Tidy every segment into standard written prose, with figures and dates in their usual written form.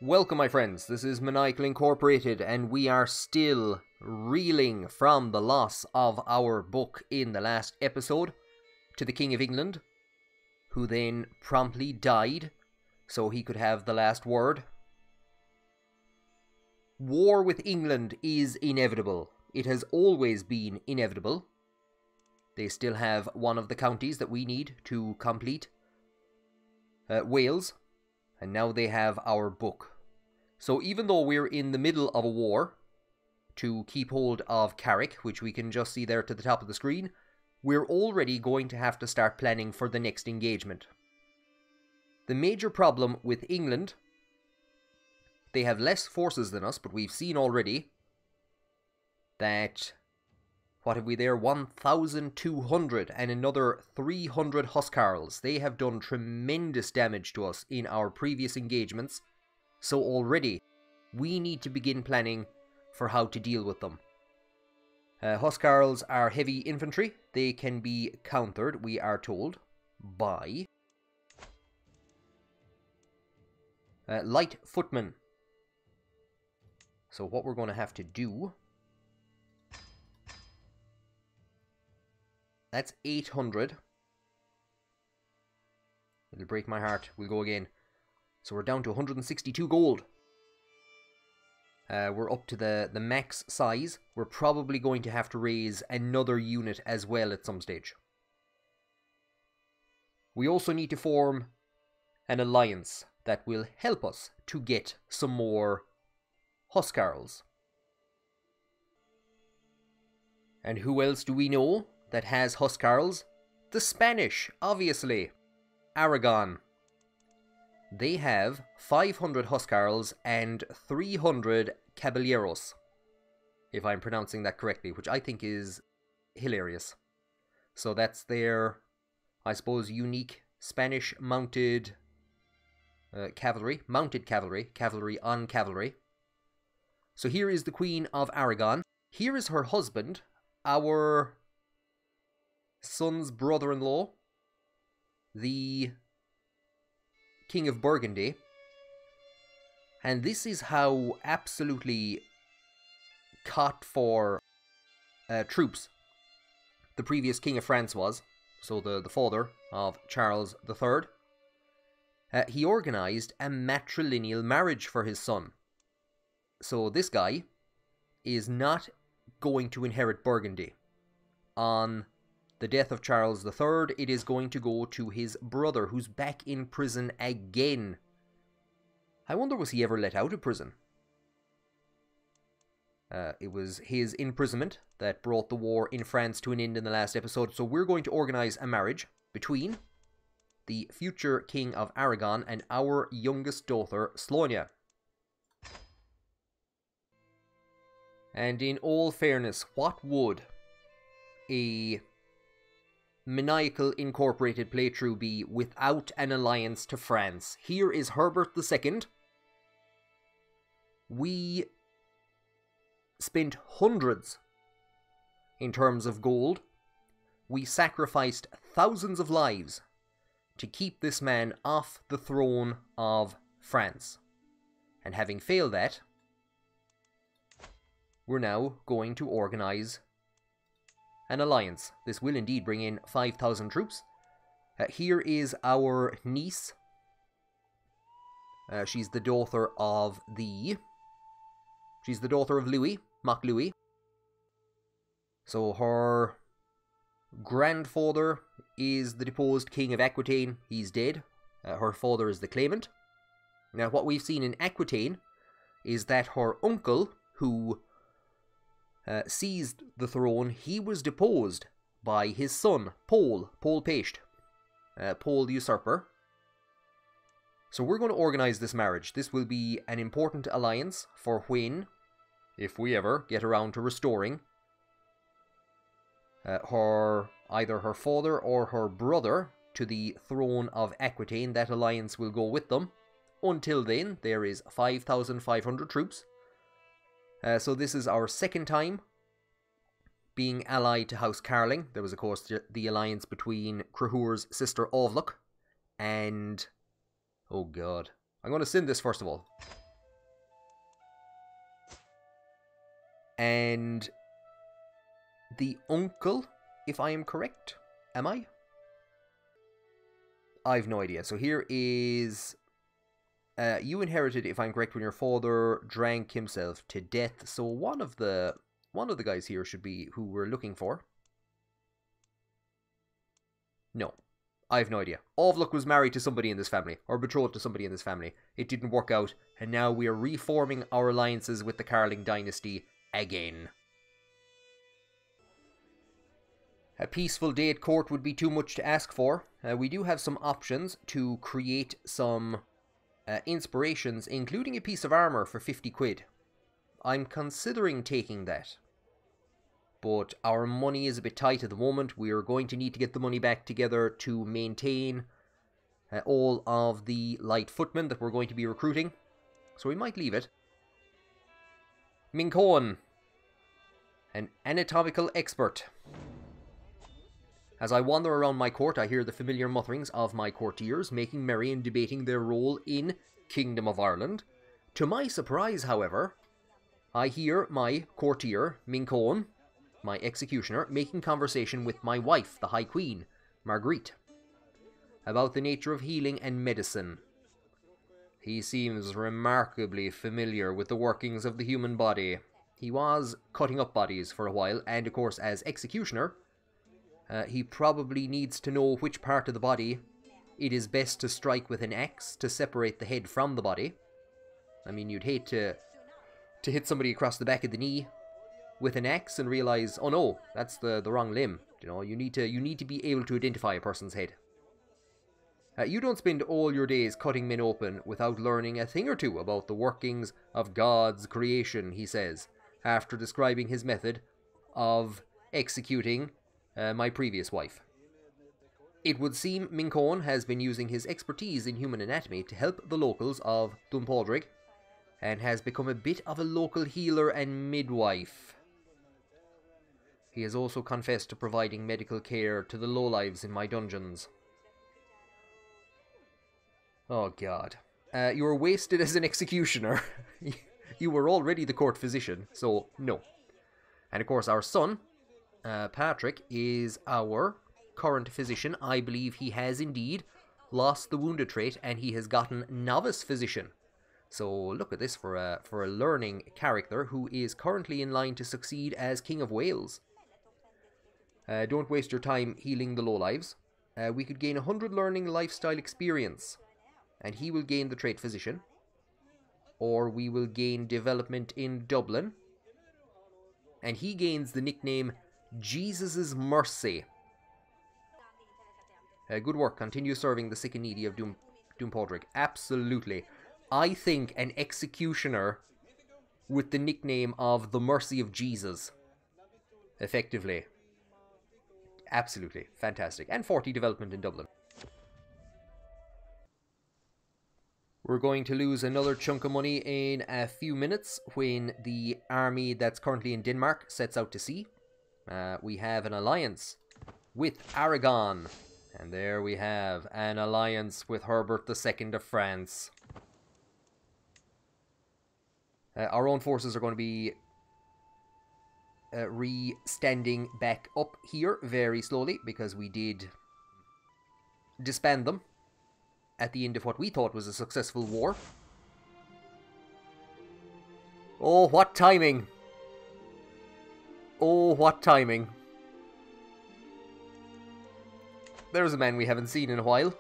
Welcome, my friends. This is Maniacal Incorporated, and we are still reeling from the loss of our book in the last episode to the King of England, who then promptly died so he could have the last word. War with England is inevitable. It has always been inevitable. They still have one of the counties that we need to complete, Wales, and now they have our book. So even though we're in the middle of a war to keep hold of Carrick, which we can just see there to the top of the screen, we're already going to have to start planning for the next engagement. The major problem with England, they have less forces than us, but we've seen already that, what have we there, 1,200 and another 300 Huscarls. They have done tremendous damage to us in our previous engagements, so already we need to begin planning for how to deal with them. Huscarls are heavy infantry. They can be countered, we are told, by light footmen. So what we're going to have to do, that's 800. It'll break my heart. We'll go again. So we're down to 162 gold. We're up to the max size. We're probably going to have to raise another unit as well at some stage. We also need to form an alliance that will help us to get some more Huscarls. And who else do we know that has Huscarls? The Spanish, obviously. Aragon. They have 500 Huscarls and 300 Caballeros, if I'm pronouncing that correctly, which I think is hilarious. So that's their, I suppose, unique Spanish mounted cavalry, cavalry on cavalry. So here is the Queen of Aragon. Here is her husband, our son's brother-in-law, the King of Burgundy. And this is how absolutely caught for troops the previous King of France was. So the father of Charles III. He organised a matrilineal marriage for his son. So this guy is not going to inherit Burgundy. On the death of Charles III, it is going to go to his brother, who's back in prison again. I wonder, was he ever let out of prison? It was his imprisonment that brought the war in France to an end in the last episode. So we're going to organise a marriage between the future King of Aragon and our youngest daughter, Slonia. And in all fairness, what would a Maniacal Incorporated playthrough be without an alliance to France? Here is Herbert II. We spent hundreds in terms of gold. We sacrificed thousands of lives to keep this man off the throne of France. And having failed that, we're now going to organise an alliance. This will indeed bring in 5,000 troops. Here is our niece. She's the daughter of Louis, Mock Louis. So her grandfather is the deposed King of Aquitaine. He's dead. Her father is the claimant. Now what we've seen in Aquitaine is that her uncle, who seized the throne, he was deposed by his son, Paul Paiste, Paul the Usurper. So we're going to organise this marriage. This will be an important alliance for when, if we ever get around to restoring either her father or her brother to the throne of Aquitaine. That alliance will go with them. Until then, there is 5,500 troops. So this is our second time being allied to House Carling. There was, of course, the alliance between Cruhure's sister Ovloch and... oh god. I'm going to send this first of all. And the uncle, if I am correct. Am I? I've no idea. So here is... you inherited, if I'm correct, when your father drank himself to death. So one of the guys here should be who we're looking for. No. I have no idea. Ovluck was married to somebody in this family, or betrothed to somebody in this family. It didn't work out, and now we are reforming our alliances with the Carling dynasty again. A peaceful day at court would be too much to ask for. We do have some options to create some inspirations, including a piece of armour for 50 quid. I'm considering taking that. But our money is a bit tight at the moment. We are going to need to get the money back together to maintain all of the light footmen that we're going to be recruiting. So we might leave it. Mincoan, an anatomical expert. As I wander around my court, I hear the familiar mutterings of my courtiers, making merry and debating their role in Kingdom of Ireland. To my surprise, however, I hear my courtier, Mincoan, my executioner, making conversation with my wife, the High Queen, Marguerite, about the nature of healing and medicine. He seems remarkably familiar with the workings of the human body. He was cutting up bodies for a while, and of course, as executioner, he probably needs to know which part of the body it is best to strike with an axe to separate the head from the body. I mean, you'd hate to hit somebody across the back of the knee with an axe and realize, oh no, that's the wrong limb. You know, you need to be able to identify a person's head. You don't spend all your days cutting men open without learning a thing or two about the workings of God's creation, he says, after describing his method of executing my previous wife. It would seem Mincoan has been using his expertise in human anatomy to help the locals of Dunpodrig, and has become a bit of a local healer and midwife. He has also confessed to providing medical care to the lowlives in my dungeons. Oh god. You were wasted as an executioner. You were already the court physician, so no. And of course our son, Patrick, is our current physician. I believe he has indeed lost the wounded trait and he has gotten novice physician. So look at this for a learning character who is currently in line to succeed as King of Wales. Don't waste your time healing the lowlives. We could gain 100 learning lifestyle experience, and he will gain the trait physician. Or we will gain development in Dublin, and he gains the nickname Jesus' Mercy. Good work. Continue serving the sick and needy of Dunpodrig. Absolutely. I think an executioner with the nickname of the Mercy of Jesus. Effectively. Absolutely. Fantastic. And 40 development in Dublin. We're going to lose another chunk of money in a few minutes when the army that's currently in Denmark sets out to sea. We have an alliance with Aragon. And there we have an alliance with Herbert II of France. Our own forces are going to be standing back up here very slowly because we did disband them at the end of what we thought was a successful war. Oh, what timing! Oh, what timing! There's a man we haven't seen in a while.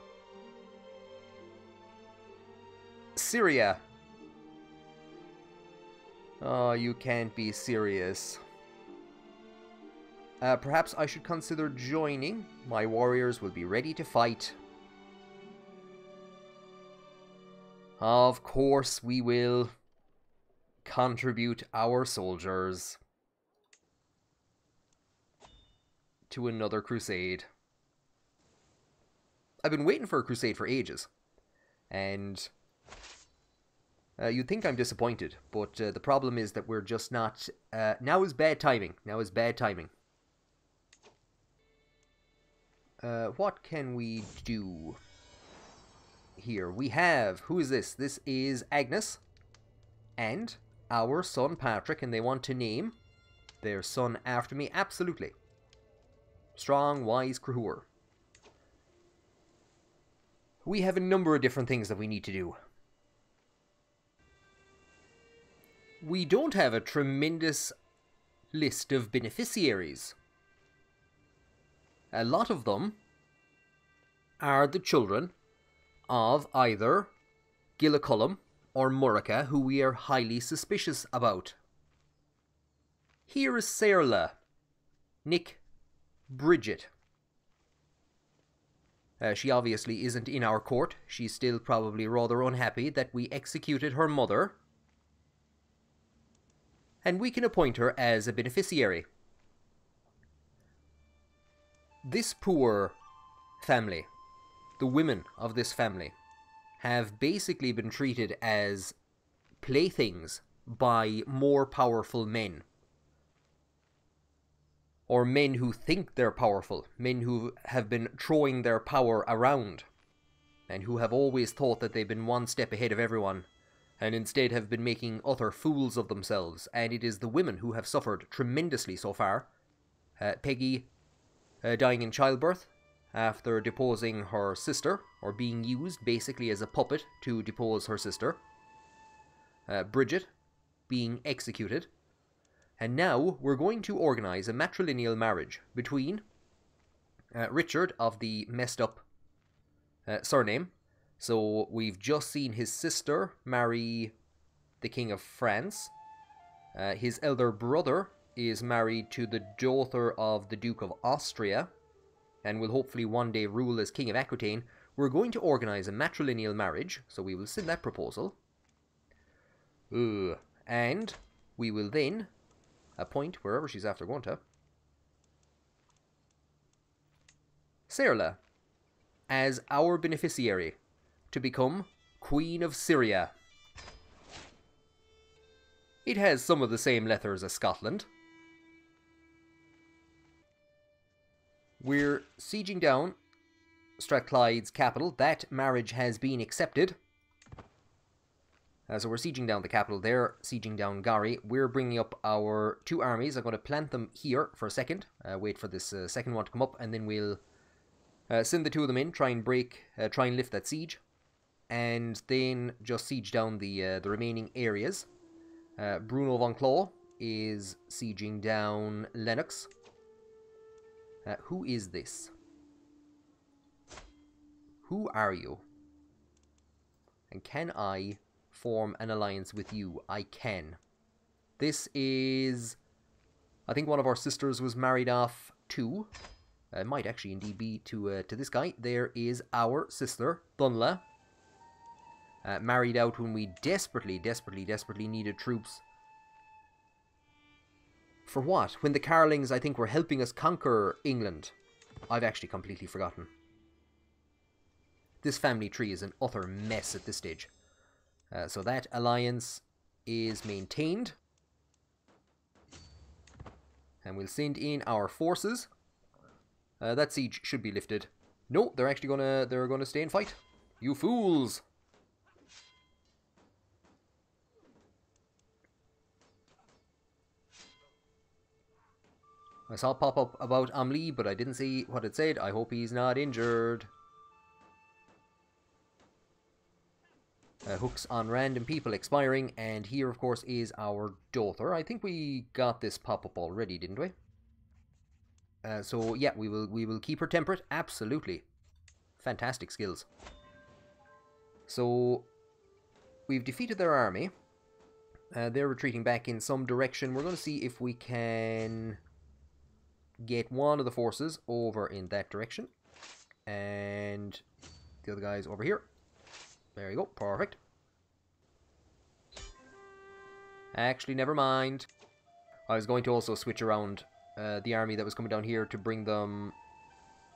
Syria. Oh, you can't be serious. Perhaps I should consider joining. My warriors will be ready to fight. Of course we will contribute our soldiers to another crusade. I've been waiting for a crusade for ages. And you'd think I'm disappointed, but the problem is that we're just not... now is bad timing. Now is bad timing. What can we do here? We have... Who is this? This is Agnes and our son Patrick, and they want to name their son after me? Absolutely. Strong, wise Cruhur. We have a number of different things that we need to do. We don't have a tremendous list of beneficiaries. A lot of them are the children of either Gillicullum or Murica, who we are highly suspicious about. Here is Serla, Nick, Bridget. She obviously isn't in our court. She's still probably rather unhappy that we executed her mother. And we can appoint her as a beneficiary. This poor family, the women of this family, have basically been treated as playthings by more powerful men. Or men who think they're powerful, men who have been throwing their power around, and who have always thought that they've been one step ahead of everyone, and instead have been making utter fools of themselves. And it is the women who have suffered tremendously so far. Peggy dying in childbirth after deposing her sister, or being used basically as a puppet to depose her sister. Bridget being executed. And now we're going to organise a matrilineal marriage between Richard of the messed up surname. So we've just seen his sister marry the King of France. His elder brother is married to the daughter of the Duke of Austria, and will hopefully one day rule as King of Aquitaine. We're going to organise a matrilineal marriage, so we will send that proposal. And we will then appoint, wherever she's after going to, Serla as our beneficiary to become Queen of Syria. It has some of the same letters as Scotland. We're sieging down Strathclyde's capital. That marriage has been accepted. So we're sieging down the capital. They're sieging down Gary. We're bringing up our two armies. I'm going to plant them here for a second. Wait for this second one to come up, and then we'll send the two of them in. Try and lift that siege, and then just siege down the remaining areas. Bruno von Claw is sieging down Lennox. Who is this? Who are you? And can I form an alliance with you? I can. This is, I think one of our sisters was married off to. It might actually indeed be to this guy. There is our sister, Dunla. Married out when we desperately needed troops. For what? When the Carlings, I think, were helping us conquer England. I've actually completely forgotten. This family tree is an utter mess at this stage. So that alliance is maintained. And we'll send in our forces. That siege should be lifted. No, they're actually gonna stay and fight. You fools! I saw it pop up about Amli, but I didn't see what it said. I hope he's not injured. Hooks on random people expiring, and here, of course, is our daughter. I think we got this pop-up already, didn't we? So, yeah, we will keep her temperate. Absolutely. Fantastic skills. So, we've defeated their army. They're retreating back in some direction. We're going to see if we can get one of the forces over in that direction. And the other guys over here. There you go. Perfect. Actually, never mind. I was going to also switch around the army that was coming down here to bring them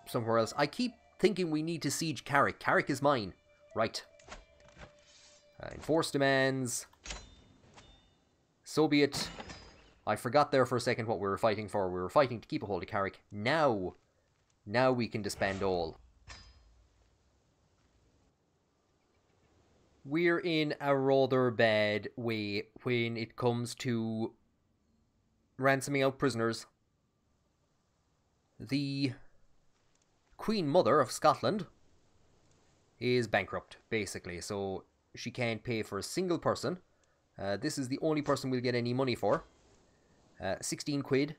somewhere else. I keep thinking we need to siege Carrick. Carrick is mine. Right. Enforce demands. So be it. I forgot there for a second what we were fighting for. We were fighting to keep a hold of Carrick. Now we can disband all. We're in a rather bad way when it comes to ransoming out prisoners. The Queen Mother of Scotland is bankrupt, basically, so she can't pay for a single person. This is the only person we'll get any money for. 16 quid.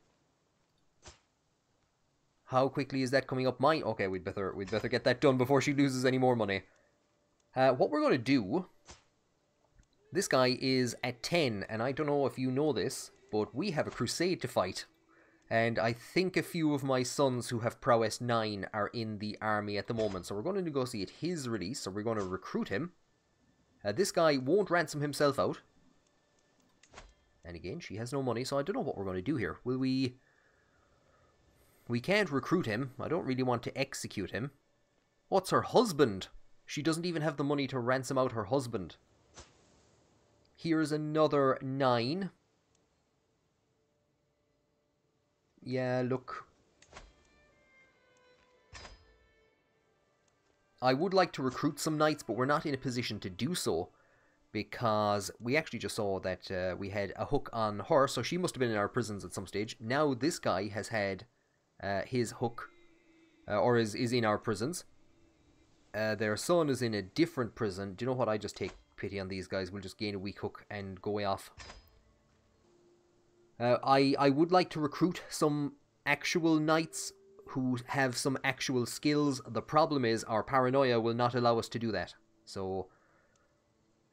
How quickly is that coming up? Okay, we'd better get that done before she loses any more money. What we're going to do... This guy is at 10, and I don't know if you know this, but we have a crusade to fight. And I think a few of my sons who have prowess 9 are in the army at the moment. So we're going to negotiate his release, so we're going to recruit him. This guy won't ransom himself out. And again, she has no money, so I don't know what we're going to do here. Will we... We can't recruit him. I don't really want to execute him. What's her husband? She doesn't even have the money to ransom out her husband. Here's another 9. Yeah, look. I would like to recruit some knights, but we're not in a position to do so. Because we actually just saw that we had a hook on her, so she must have been in our prisons at some stage. Now this guy has had his hook, or is in our prisons. Their son is in a different prison. Do you know what? I just take pity on these guys. We'll just gain a weak hook and go way off. I would like to recruit some actual knights who have some actual skills. The problem is our paranoia will not allow us to do that. So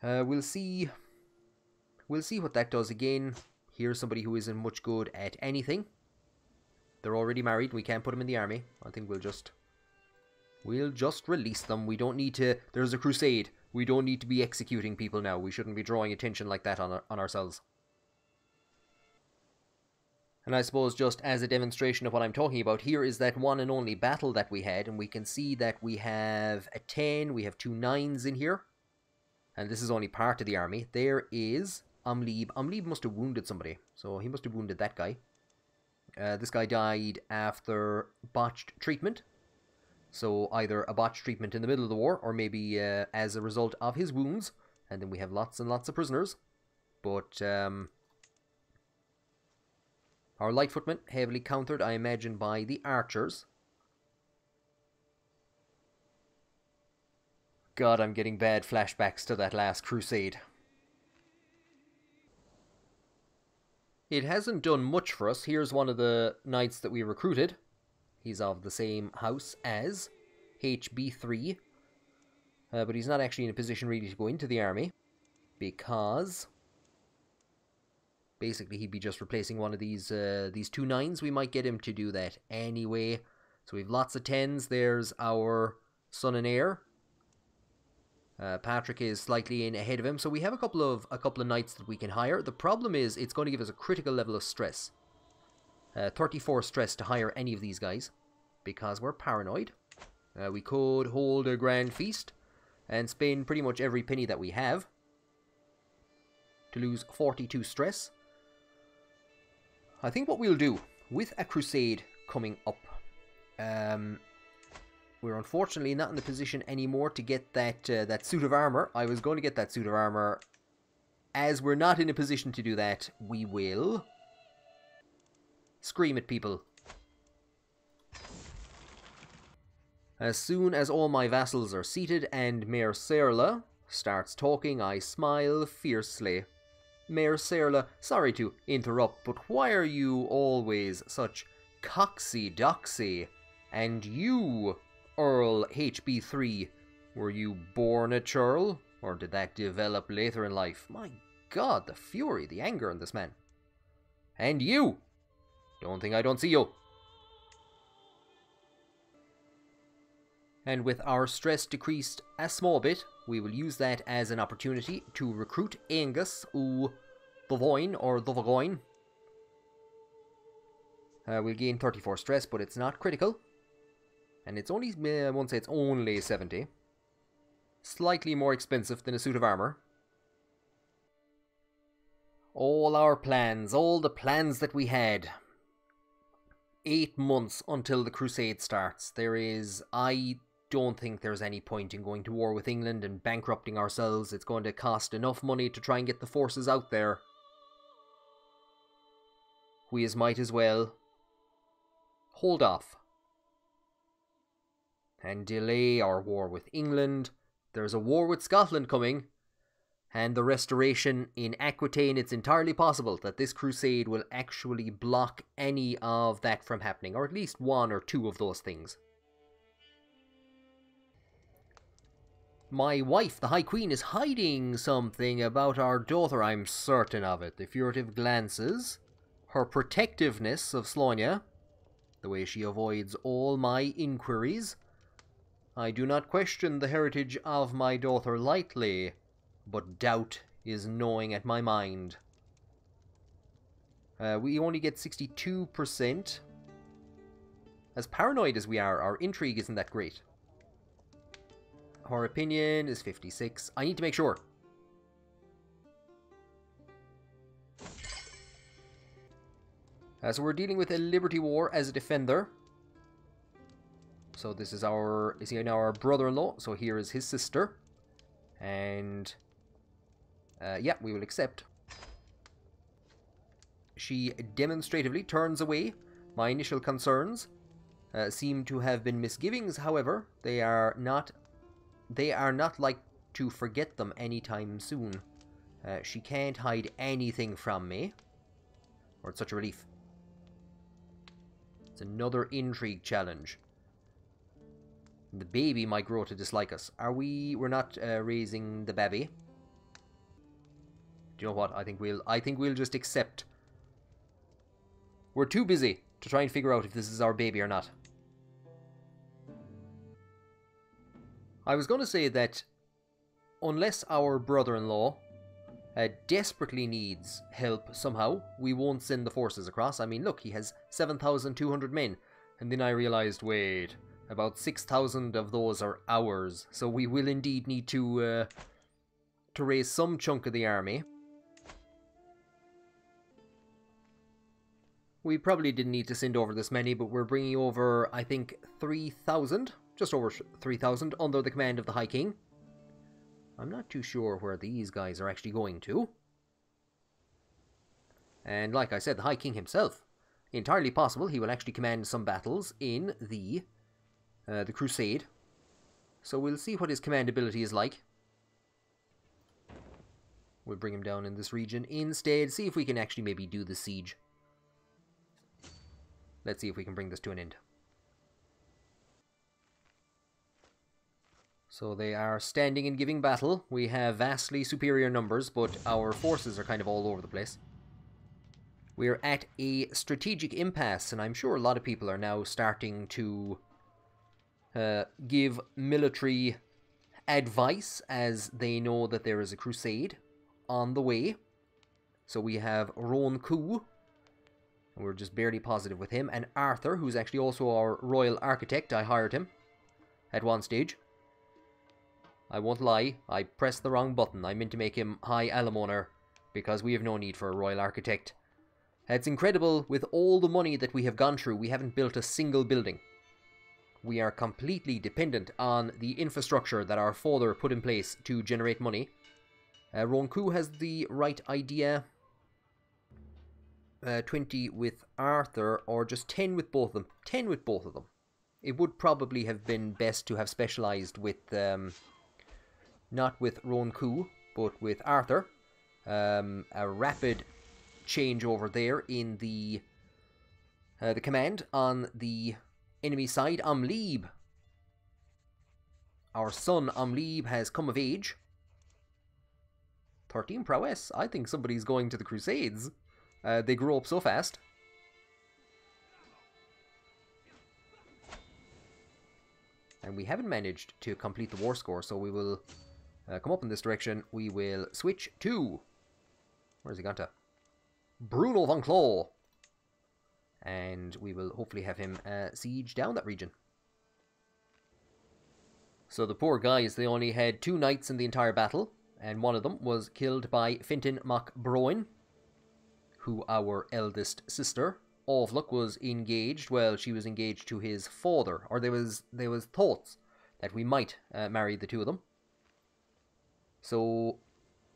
we'll see what that does. Again, here's somebody who isn't much good at anything. They're already married. We can't put them in the army. I think we'll just release them. We don't need to... There's a crusade. We don't need to be executing people now. We shouldn't be drawing attention like that on ourselves. And I suppose just as a demonstration of what I'm talking about, here is that one and only battle that we had, and we can see that we have a 10, we have 2 9s in here. And this is only part of the army. There is Umleab. Umleab must have wounded somebody, so he must have wounded that guy. This guy died after botched treatment. So either a botched treatment in the middle of the war, or maybe as a result of his wounds. And then we have lots and lots of prisoners. But our light footmen, heavily countered, I imagine, by the archers. God, I'm getting bad flashbacks to that last crusade. It hasn't done much for us. Here's one of the knights that we recruited. He's of the same house as HB3. But he's not actually in a position really to go into the army. Because... basically he'd be just replacing one of these 2 9s. We might get him to do that anyway. So we have lots of 10s. There's our son and heir. Patrick is slightly in ahead of him. So we have a couple of knights that we can hire. The problem is it's going to give us a critical level of stress. 34 stress to hire any of these guys. Because we're paranoid. We could hold a grand feast and spend pretty much every penny that we have to lose 42 stress. I think what we'll do, with a crusade coming up, we're unfortunately not in the position anymore to get that suit of armour. I was going to get that suit of armour. As we're not in a position to do that, we will scream at people. As soon as all my vassals are seated and Mayor Serla starts talking, I smile fiercely. Mayor Serla, sorry to interrupt, but why are you always such coxy-doxy? And you, Earl HB3, were you born a churl? Or did that develop later in life? My God, the fury, the anger in this man. And you! Don't think I don't see you. And with our stress decreased a small bit, we will use that as an opportunity to recruit Angus ou Davoin or Davogoin. We'll gain 34 stress, but it's not critical. And it's only, I won't say it's only 70. Slightly more expensive than a suit of armour. All our plans, all the plans that we had. 8 months until the crusade starts. I don't think there's any point in going to war with England and bankrupting ourselves. It's going to cost enough money to try and get the forces out there. we might as well hold off and delay our war with England. There's a war with Scotland coming, and the restoration in Aquitaine. It's entirely possible that this crusade will actually block any of that from happening, or at least one or two of those things. My wife, the High Queen, is hiding something about our daughter, I'm certain of it. The furtive glances, her protectiveness of Slonia, the way she avoids all my inquiries. I do not question the heritage of my daughter lightly, but doubt is gnawing at my mind. We only get 62%. As paranoid as we are, our intrigue isn't that great. Her opinion is 56. I need to make sure. So we're dealing with a Liberty War as a defender. So this is our, is he now our brother-in-law? So here is his sister. And yeah, we will accept. She demonstratively turns away. My initial concerns seem to have been misgivings, however. They are not like to forget them anytime soon. She can't hide anything from me. Or it's such a relief. It's another intrigue challenge. The baby might grow to dislike us. We're not raising the baby. Do you know what? I think we'll just accept. We're too busy to try and figure out if this is our baby or not. I was going to say that unless our brother-in-law desperately needs help somehow, we won't send the forces across. I mean, look, he has 7,200 men. And then I realized, wait, about 6,000 of those are ours. So we will indeed need to raise some chunk of the army. We probably didn't need to send over this many, but we're bringing over, I think, 3,000. Just over 3,000 under the command of the High King. I'm not too sure where these guys are actually going to. And like I said, the High King himself, entirely possible he will actually command some battles in the Crusade. So we'll see what his command ability is like. We'll bring him down in this region instead, see if we can actually maybe do the siege. Let's see if we can bring this to an end. So they are standing and giving battle. We have vastly superior numbers, but our forces are kind of all over the place. We're at a strategic impasse, and I'm sure a lot of people are now starting to give military advice as they know that there is a crusade on the way. So we have Roan Cú, and we're just barely positive with him, and Arthur, who's actually also our royal architect. I hired him at one stage. I won't lie, I pressed the wrong button. I meant to make him High Alamoner, because we have no need for a royal architect. It's incredible, with all the money that we have gone through, we haven't built a single building. We are completely dependent on the infrastructure that our father put in place to generate money. Roan Cú has the right idea. 20 with Arthur, or just 10 with both of them. 10 with both of them. It would probably have been best to have specialised with... not with Roan Cú, but with Arthur. A rapid change over there in the command on the enemy side. Amlib, our son Amlib, has come of age. 13 prowess. I think somebody's going to the Crusades. They grow up so fast. And we haven't managed to complete the war score, so we will come up in this direction. We will switch to... Where's he gone to? Bruno von Claw. And we will hopefully have him siege down that region. So the poor guys, they only had 2 knights in the entire battle, and one of them was killed by Fintan mac Broin, who our eldest sister, Ovluk, was engaged. Well, she was engaged to his father, or there was thoughts that we might marry the two of them. So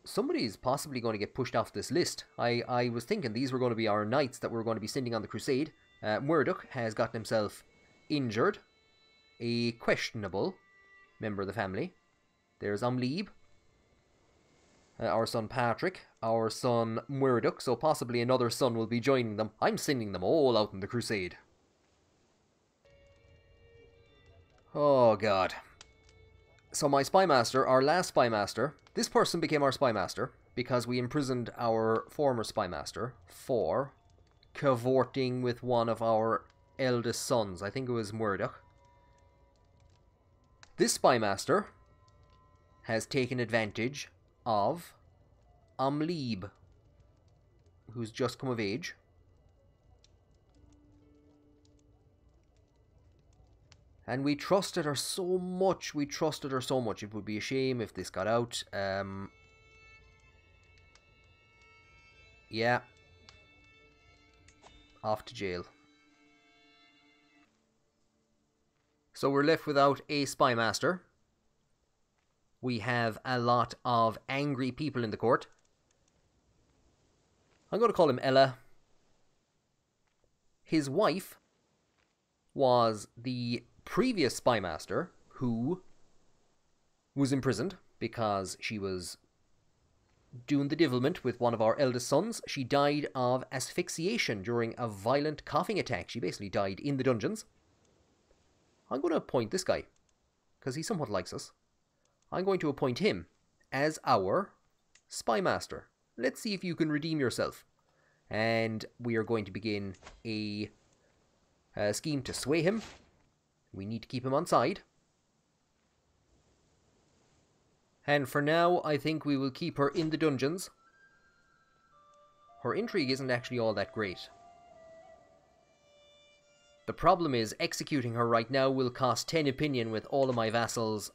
somebody's possibly going to get pushed off this list. I was thinking these were going to be our knights that were going to be sending on the crusade. Muradach has gotten himself injured. A questionable member of the family. There's Umleeb. Our son Patrick. Our son Muradach. So possibly another son will be joining them. I'm sending them all out in the crusade. Oh god. So my spymaster, our last spymaster, this person became our spymaster because we imprisoned our former spymaster for cavorting with one of our eldest sons. I think it was Muradach. This spymaster has taken advantage of Umleeb, who's just come of age. And we trusted her so much. We trusted her so much. It would be a shame if this got out. Yeah. Off to jail. So we're left without a spymaster. We have a lot of angry people in the court. I'm going to call him Ella. His wife was the previous spymaster who was imprisoned because she was doing the devilment with one of our eldest sons. She died of asphyxiation during a violent coughing attack. She basically died in the dungeons. I'm going to appoint this guy because he somewhat likes us. I'm going to appoint him as our spymaster. Let's see if you can redeem yourself. And we are going to begin a scheme to sway him. We need to keep him on side. And for now, I think we will keep her in the dungeons. Her intrigue isn't actually all that great. The problem is, executing her right now will cost 10 opinion with all of my vassals.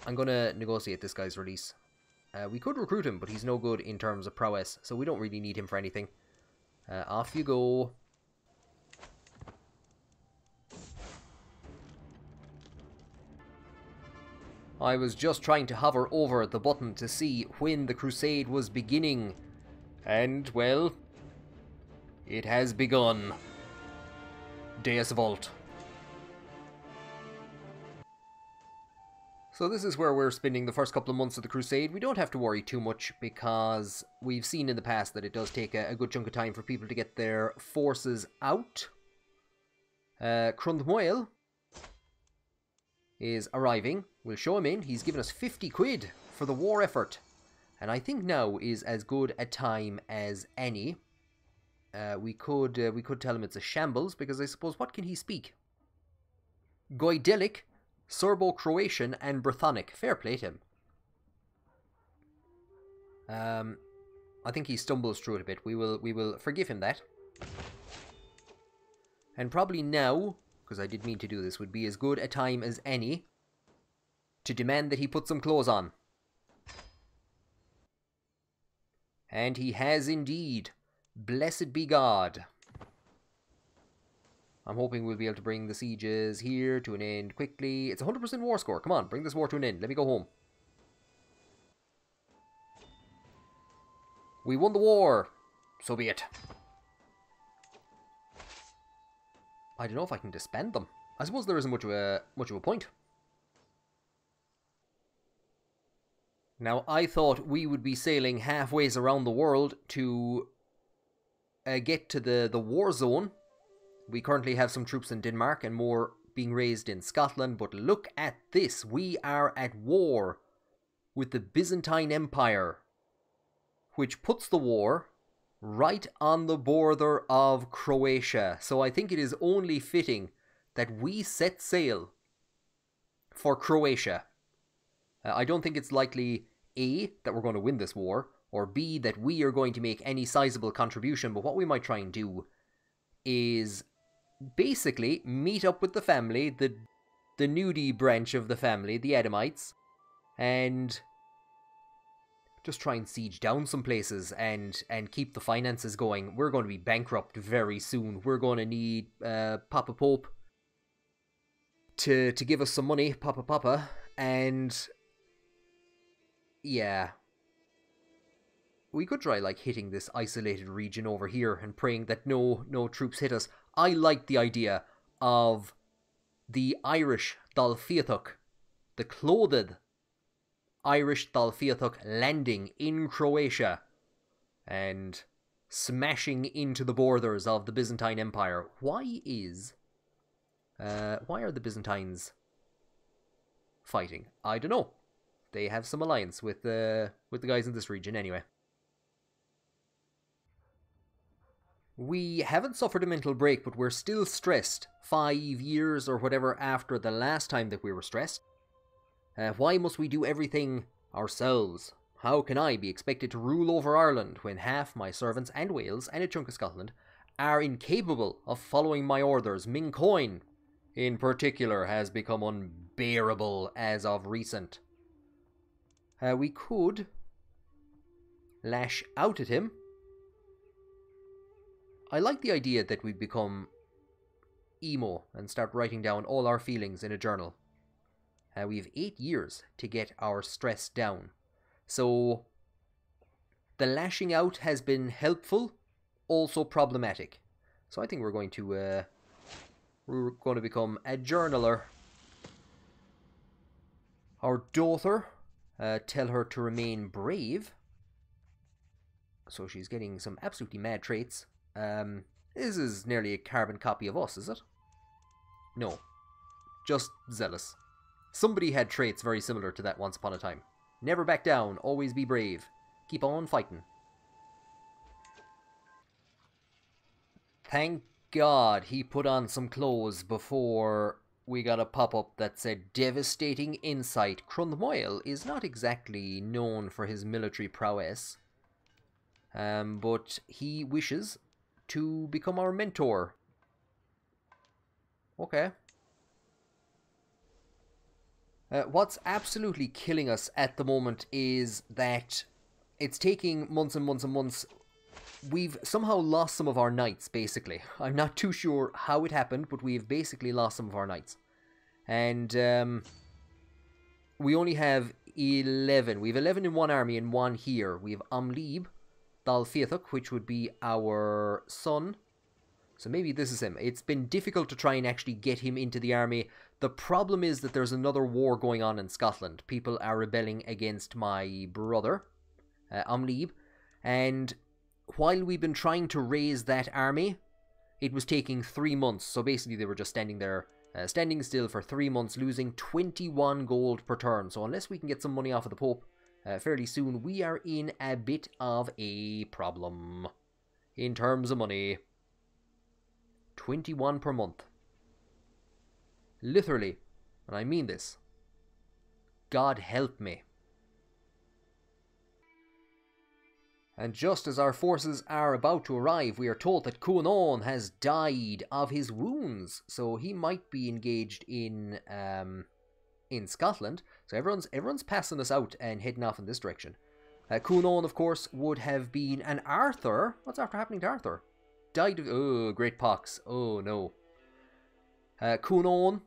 I'm going to negotiate this guy's release. We could recruit him, but he's no good in terms of prowess, so we don't really need him for anything. Off you go. I was just trying to hover over the button to see when the crusade was beginning. And, well, it has begun. Deus Vult. So this is where we're spending the first couple of months of the crusade. We don't have to worry too much because we've seen in the past that it does take a good chunk of time for people to get their forces out. Crundmoil is arriving. We'll show him in. He's given us 50 quid for the war effort. And I think now is as good a time as any. We could tell him it's a shambles, because I suppose, what can he speak? Goidelic, Serbo-Croatian, and Brythonic. Fair play to him. I think he stumbles through it a bit. We will forgive him that. And probably now, because I did mean to do this, would be as good a time as any to demand that he put some clothes on. And he has indeed. Blessed be God. I'm hoping we'll be able to bring the sieges here to an end quickly. It's a 100% war score. Come on, bring this war to an end. Let me go home. We won the war. So be it. I don't know if I can disband them. I suppose there isn't much of a point. Now, I thought we would be sailing halfways around the world to get to the war zone. We currently have some troops in Denmark and more being raised in Scotland, but look at this. We are at war with the Byzantine Empire, which puts the war right on the border of Croatia. So I think it is only fitting that we set sail for Croatia. I don't think it's likely, A, that we're going to win this war, or B, that we are going to make any sizable contribution, but what we might try and do is basically meet up with the family, the nudie branch of the family, the Edomites, and just try and siege down some places and keep the finances going. We're going to be bankrupt very soon. We're going to need Papa Pope to give us some money, Papa, and yeah. we could try like hitting this isolated region over here and praying that no troops hit us. I like the idea of the Irish Dál Fiatach, the clothed Irish Dál Fiatach landing in Croatia and smashing into the borders of the Byzantine Empire. Why are the Byzantines fighting? I don't know. They have some alliance with the guys in this region anyway. We haven't suffered a mental break, but we're still stressed 5 years or whatever after the last time that we were stressed. Why must we do everything ourselves? How can I be expected to rule over Ireland when half my servants and Wales and a chunk of Scotland are incapable of following my orders? Mincoin, in particular, has become unbearable as of recent. We could lash out at him. I like the idea that we become emo and start writing down all our feelings in a journal. We have 8 years to get our stress down. So the lashing out has been helpful, also problematic. So I think we're going to become a journaler. Our daughter, tell her to remain brave. So she's getting some absolutely mad traits. This is nearly a carbon copy of us, is it? No, just zealous. Somebody had traits very similar to that once upon a time. Never back down, always be brave. Keep on fighting. Thank God he put on some clothes before we got a pop-up that said devastating insight. Crundmoil is not exactly known for his military prowess. But he wishes to become our mentor. Okay. What's absolutely killing us at the moment is that it's taking months and months and months. We've somehow lost some of our knights, basically. I'm not too sure how it happened, but we've basically lost some of our knights. And we only have 11. We have 11 in one army and 1 here. We have Uí Néill, Dál Fiatach, which would be our son. So maybe this is him. It's been difficult to try and actually get him into the army. The problem is that there's another war going on in Scotland. People are rebelling against my brother, Uí Néill. And while we've been trying to raise that army, it was taking 3 months. So basically they were just standing there, standing still for 3 months, losing 21 gold per turn. So unless we can get some money off of the Pope fairly soon, we are in a bit of a problem in terms of money. 21 per month. Literally, and I mean this. God help me. And just as our forces are about to arrive, we are told that Cuanáin has died of his wounds, so he might be engaged in Scotland. So everyone's passing us out and heading off in this direction. Cuanáin, of course, would have been an Arthur. What's after happening to Arthur? Died of... Oh, great pox. Oh, no. Cuanáin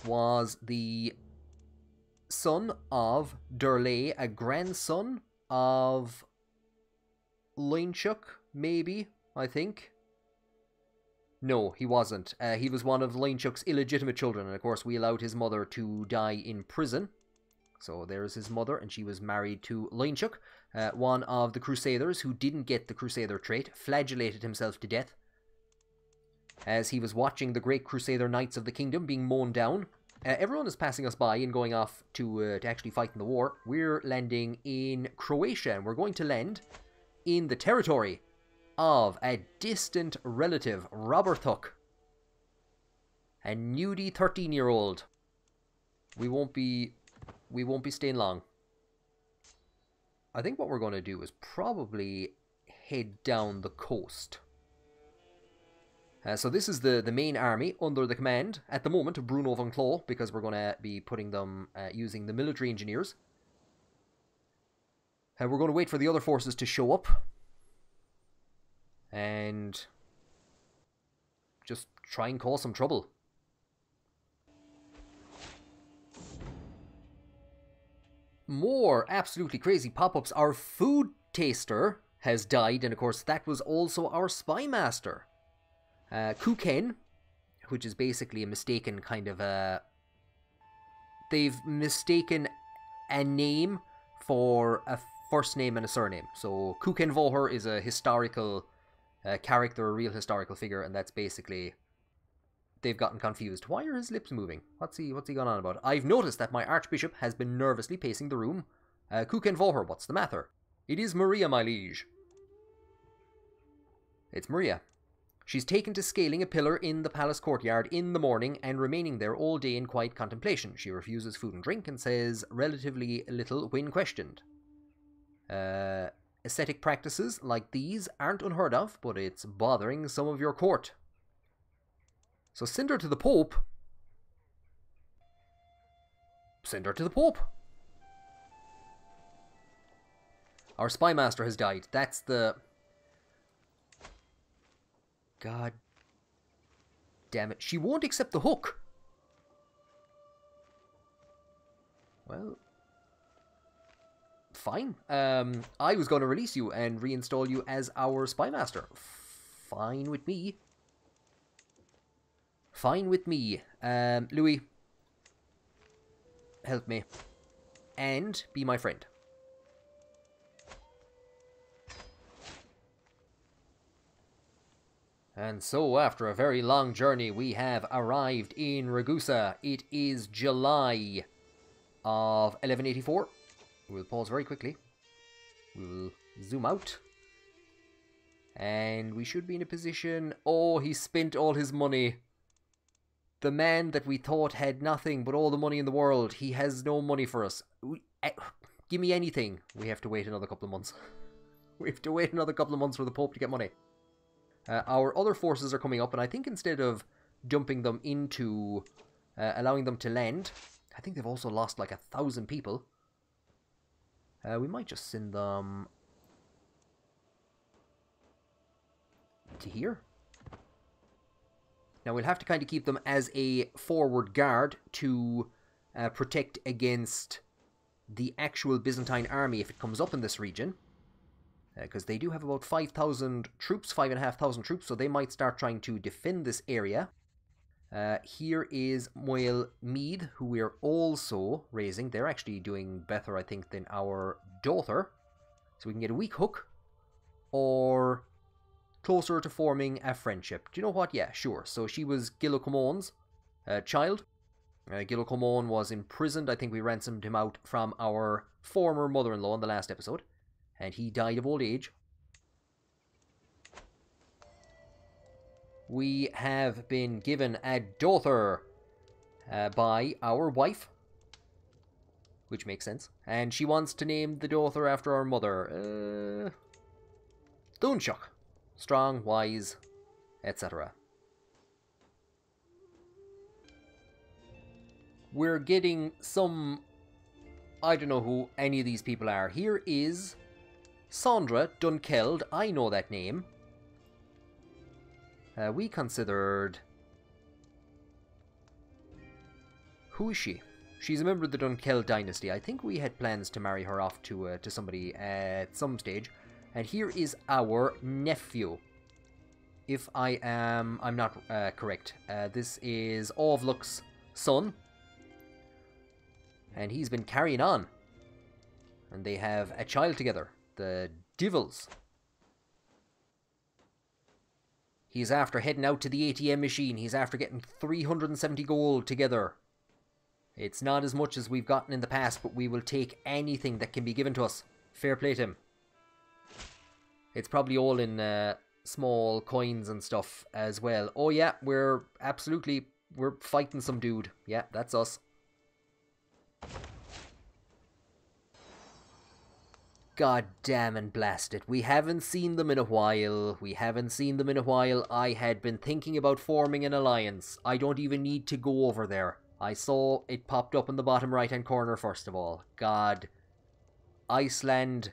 was the son of Durlé, a grandson of Leinchuk, maybe, I think. No, he wasn't. He was one of Leinchuk's illegitimate children, and of course we allowed his mother to die in prison. So there's his mother, and she was married to Leinchuk, one of the Crusaders who didn't get the Crusader trait, flagellated himself to death as he was watching the great Crusader Knights of the Kingdom being mown down. Everyone is passing us by and going off to actually fight in the war. We're landing in Croatia, and we're going to land in the territory of a distant relative, Robertuck, a newly 13-year-old. We won't be staying long. I think what we're going to do is probably head down the coast. So this is the main army under the command, at the moment, of Bruno von Clough, because we're going to be putting them using the military engineers. We're going to wait for the other forces to show up. And just try and cause some trouble. More absolutely crazy pop-ups. Our food taster has died, and of course that was also our spy master. Kuken, which is basically a mistaken kind of a... They've mistaken a name for a first name and a surname. So Kuken Vohor is a historical character, a real historical figure, and that's basically... They've gotten confused. Why are his lips moving? What's he gone on about? I've noticed that my archbishop has been nervously pacing the room. Kuken Vohor, what's the matter? It is Maria, my liege. It's Maria. She's taken to scaling a pillar in the palace courtyard in the morning and remaining there all day in quiet contemplation. She refuses food and drink and says relatively little when questioned. Ascetic practices like these aren't unheard of, but it's bothering some of your court. So send her to the Pope. Send her to the Pope. Our spy master has died. That's the... God damn it. She won't accept the hook. Well, fine. I was going to release you and reinstall you as our spy master. Fine with me. Fine with me. Louis, help me. And be my friend. And so, after a very long journey, we have arrived in Ragusa. It is July of 1184. We'll pause very quickly. We'll zoom out. And we should be in a position... Oh, he spent all his money. The man that we thought had nothing but all the money in the world. He has no money for us. Give me anything. We have to wait another couple of months. We have to wait another couple of months for the Pope to get money. Our other forces are coming up, and I think instead of dumping them into allowing them to land, I think they've also lost like 1,000 people. We might just send them to here. Now we'll have to kind of keep them as a forward guard to protect against the actual Byzantine army if it comes up in this region. Because they do have about 5,000 troops, 5,500 troops, so they might start trying to defend this area. Here is Moel Mead, who we're also raising. They're actually doing better, I think, than our daughter. So we can get a weak hook, or closer to forming a friendship. Do you know what? Yeah, sure. So she was Gillo Comon's child. Gillo Comon was imprisoned. I think we ransomed him out from our former mother-in-law in the last episode. And he died of old age. We have been given a daughter by our wife. Which makes sense. And she wants to name the daughter after our mother. Dúnseach. Strong, wise, etc. We're getting some... I don't know who any of these people are. Here is... Sandra Dunkeld, I know that name. We considered... Who is she? She's a member of the Dunkeld dynasty. I think we had plans to marry her off to somebody at some stage. And here is our nephew. If I'm not correct. This is Ovluk's son. And he's been carrying on. And they have a child together. The Divils. He's after heading out to the ATM machine. He's after getting 370 gold together. It's not as much as we've gotten in the past, but we will take anything that can be given to us. Fair play to him. It's probably all in small coins and stuff as well. Oh yeah, we're fighting some dude. Yeah, that's us. God damn and blast it. We haven't seen them in a while. I had been thinking about forming an alliance. I don't even need to go over there. I saw it popped up in the bottom right hand corner first of all. God. Iceland.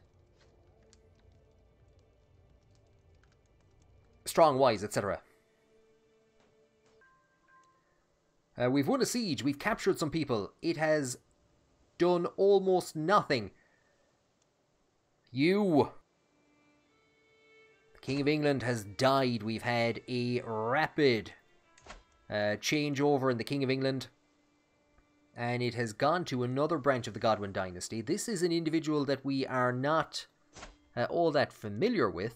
Strong, wise, etc. We've won a siege. We've captured some people. It has done almost nothing. You King of England has died. We've had a rapid changeover in the King of England. And it has gone to another branch of the Godwin dynasty. This is an individual that we are not all that familiar with.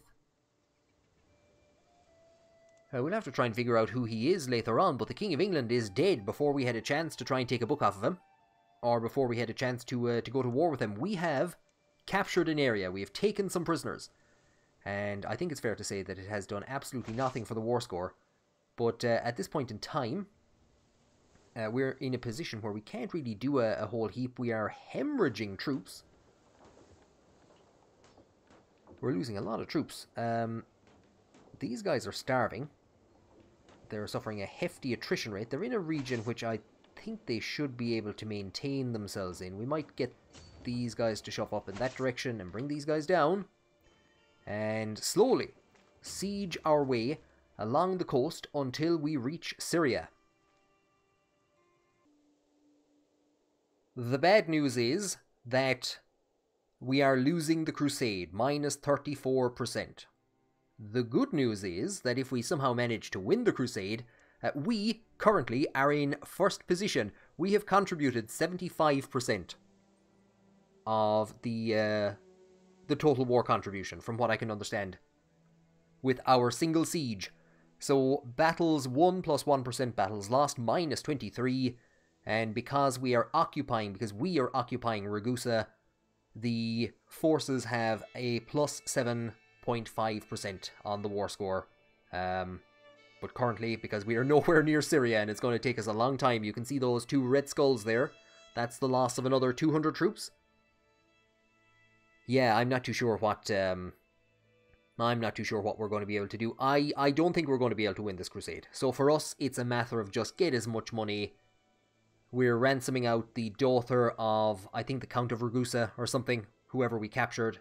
We'll have to try and figure out who he is later on, but the King of England is dead before we had a chance to try and take a book off of him. Or before we had a chance to go to war with him. We have captured an area. We have taken some prisoners. And I think it's fair to say that it has done absolutely nothing for the war score. But at this point in time, we're in a position where we can't really do a whole heap. We are hemorrhaging troops. We're losing a lot of troops. These guys are starving. They're suffering a hefty attrition rate. They're in a region which I think they should be able to maintain themselves in. We might get these guys to shove up in that direction and bring these guys down. And slowly siege our way along the coast until we reach Syria. The bad news is that we are losing the crusade, minus 34%. The good news is that if we somehow manage to win the crusade, we currently are in first position. We have contributed 75% of the total war contribution, from what I can understand, with our single siege. So battles won plus 1%, battles lost minus 23%. And because we are occupying Ragusa, the forces have a plus 7.5% on the war score. But currently, because we are nowhere near Syria and it's going to take us a long time, you can see those two red skulls there. That's the loss of another 200 troops. Yeah, I'm not too sure what we're going to be able to do. I don't think we're going to be able to win this crusade. So for us, it's a matter of just get as much money. We're ransoming out the daughter of, I think, the Count of Ragusa or something, whoever we captured.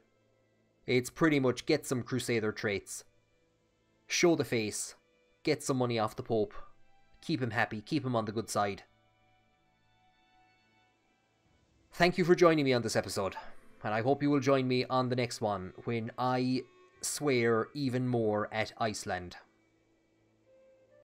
It's pretty much get some Crusader traits, show the face, get some money off the Pope, keep him happy, keep him on the good side. Thank you for joining me on this episode, and I hope you will join me on the next one when I swear even more at Iceland.